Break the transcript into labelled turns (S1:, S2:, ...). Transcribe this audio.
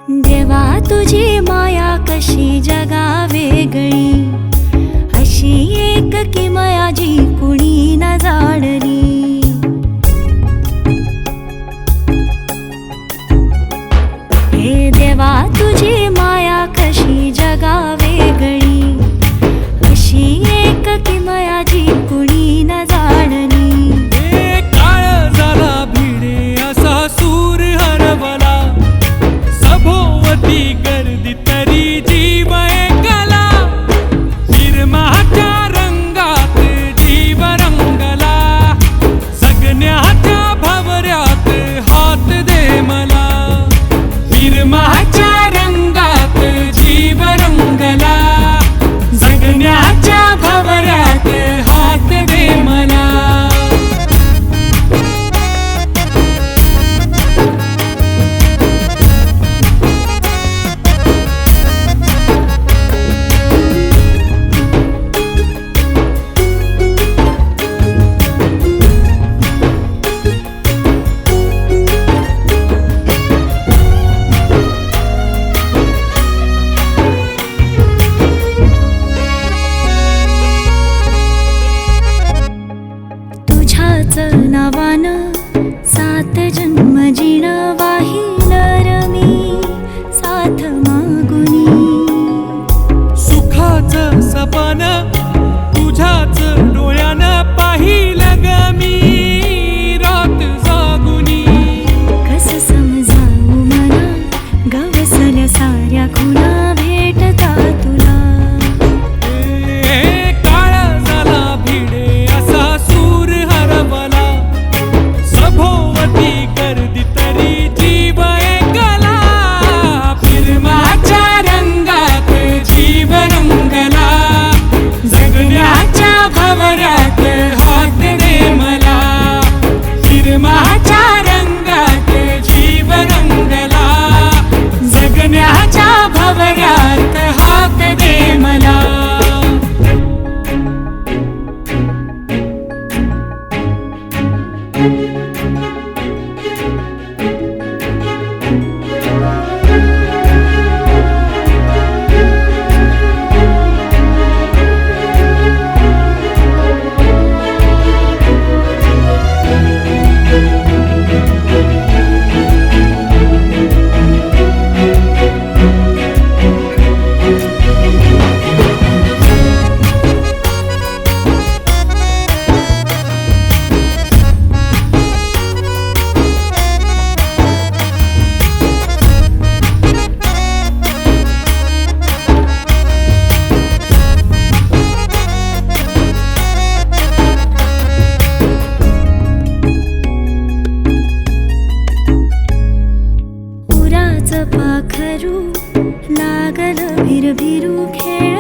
S1: देवा तुझी माया कशी जगा वेगळी, अशी एक किमया जी कुणी न जाणली। हे देवा तुझी माया कशी जगा वेगळी, अशी एक किमया जी कुणी न जाणली।
S2: काळ झाला भिडे असा सूर हरवला, सभोवती गर्दी तरी जीव एकला। निर्माच्या रंगात जीव रंगला, जगण्याच्या भवऱ्यात हात दे मला। निर्माच्या रंगात जीव रंगला, जगण्याच्या भवऱ्यात हात दे मला।
S1: नावानं 7 जन्म जिण वाहिलं रमी, साथ मागुनी।
S2: सुखाचं सपन तुझ्याच डोळ्यानं पाहिलं ग मी, रात जागुनी।
S1: कस समजावू मना गवसल्या साऱ्या खुणा भेटता तुला।
S2: काळ झाला भिडे असा सूर हरवला, सभोवती गर्दी तरी जीव एकला। फिरमाच्या रंगात जीव रंगला, जगण्याच्या भवऱ्यात हात दे मला। फिरमाच्या रंगात जीव रंगला, जगण्याच्या भवऱ्यात हात दे मला।
S1: पाखरू लागल भिरभिरू खेळ